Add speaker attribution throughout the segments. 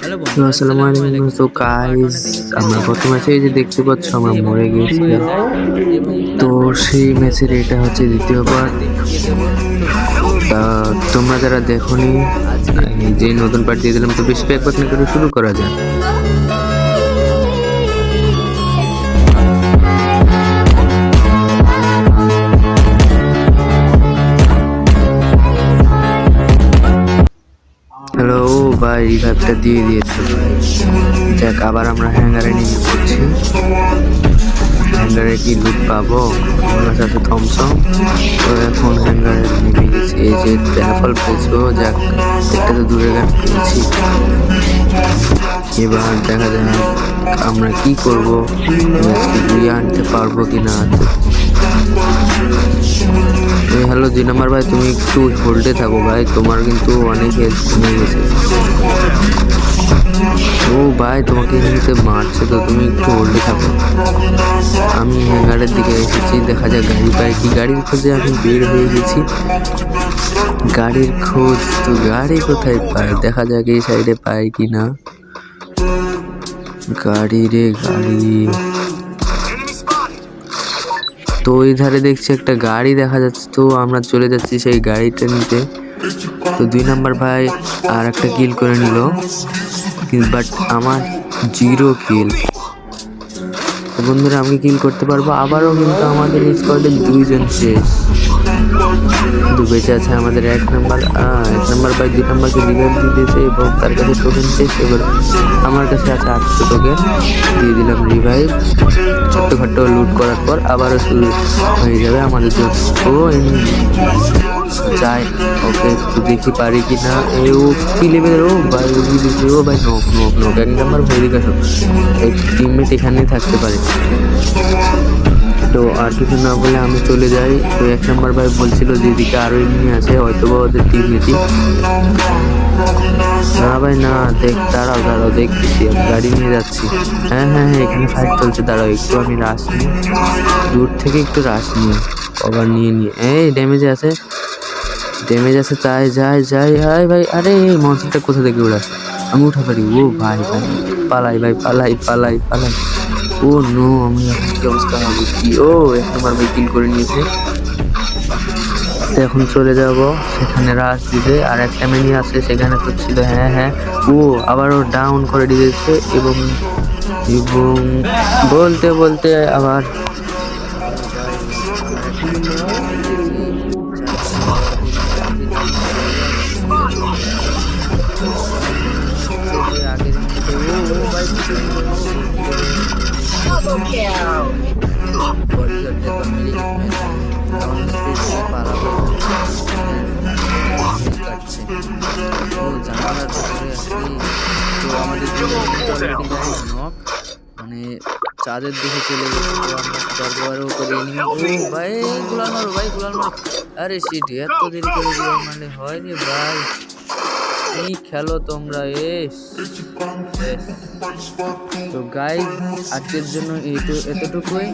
Speaker 1: তো আসসালামু আলাইকুম। তো গাইস, আমরা প্রথম ম্যাচে এই যে দেখতে পাচ্ছ আমরা মরে গিয়েছিলাম। তো সেই ম্যাচের এটা হচ্ছে দ্বিতীয় পার্ট। তা তোমরা যারা দেখোনি, এই যে নতুন পার্ট দিয়ে দিলাম, তো বেশি ব্যাকপার্ট না করে শুরু করা যাক। হ্যালো ভাই, রিভাইভটা দিয়ে দিয়েছে ভাই। যাক, আবার আমরা হ্যাঙ্গারে নিয়ে পড়ছি। হ্যাঙ্গারে কি লুট পাবো? আমার কাছে আছে থমসন। তো এখন হ্যাঙ্গারে নেমে গেছি। এই যে প্যারাফল পেয়েছো, যাক একটা তো দূরে গান পেয়েছি। এবার দেখা যাক আমরা কি করবো, ঘুরিয়ে আনতে পারবো কিনা। হ্যালো 2 নাম্বার ভাই, তুমি একটু হোল্ডে থাকো ভাই, তোমার কিন্তু অনেক হেল্প কমে গেছে। ও ভাই, তোমাকে এমনিতে মারছে, তো তুমি একটু হোল্ডে থাকো। আমি হ্যাঙ্গারের দিকে এসেছি, দেখা যাক গাড়ি পাই কি। গাড়ির খোঁজে আমি বের হয়ে গেছি। গাড়ির খোঁজ, তো গাড়ি কোথায় পাই, দেখা যাক এই সাইডে পাই কি না। গাড়ি রে গাড়ি, তো ওই ধারে দেখছি একটা গাড়ি দেখা যাচ্ছে, তো আমরা চলে যাচ্ছি সেই গাড়িটা নিতে। তো 2 নাম্বার ভাই আর একটা কিল করে নিল, বাট আমার 0 কিল। তো বন্ধুরা, আমি কিল করতে পারবো আবারও, কিন্তু আমাদের স্কোয়াডে 2 জন শেষ। কিন্তু বেঁচে আছে আমাদের 1 নাম্বার। 1 নাম্বার ভাই 2 নাম্বারকে রিভাইভ দিয়ে দিয়েছে এবং তার কাছে টোকেন শেষ। এবার আমার কাছে আছে 800 টোকেন, দিয়ে দিলাম রিভাইভ। ছোট্টখাট্ট লুট করার পর আবারও শুরু হয়ে যাবে আমাদের জন্য। ও যাই, ওকে একটু দেখি পারি কি না। ও কি লেভেলের, ও ভাই ও ভাই, নোক নোক নোক 1 নাম্বার ভেরিক আসো। এই টিমমেট এখানেই থাকতে পারে। তো আর কিছু না বলে আমি চলে যাই। তো 1 নাম্বার ভাই বলছিল যে এদিকে আরো এনিমি আছে, হয়তো বা ওদের টিমমেটই। না ভাই না, দাঁড়াও দেখতেছি, আমি গাড়ি নিয়ে যাচ্ছি। হ্যাঁ, এখানে ফাইট চলছে, দাঁড়াও একটু আমি রাশ নিই, দূর থেকে একটু রাশ নিই, কভার নিয়ে এই ড্যামেজ আছে তাই যাই ভাই। আরে এই মনস্টারটা কোথা থেকে উড়াস, আমি উঠা পারি। ও ভাই পালাই ভাই, পালাই। ও নো, আমি এখন কি অবস্থা হবে কি। ও 1 নাম্বার ভাই কিল করে নিয়েছে। তো এখন চলে যাব সেখানে রাশ দিতে। আর একটা মিনি আছে সেখানে তো ছিল। হ্যাঁ, ও আবারও ডাউন করে দিয়েছে এবং বলতে আবার মানে চাঁদের দিকে চলে গেছে। তো আমরা দরবারও করে নিই। ও ভাই গুলাল মারো। আরে শিট, এত দেরি করে গুলাল মারলে হয় রে ভাই, কি খেলো তোমরা। তো গাইস, আজকের জন্য এতটুকুই।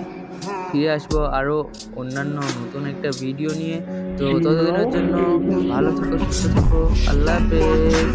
Speaker 1: ফিরে আসবো আরো অন্যান্য নতুন একটা ভিডিও নিয়ে। তো ততদিনের জন্য ভালো থেকো, সুস্থ থেকো, আল্লাহ হাফেজ।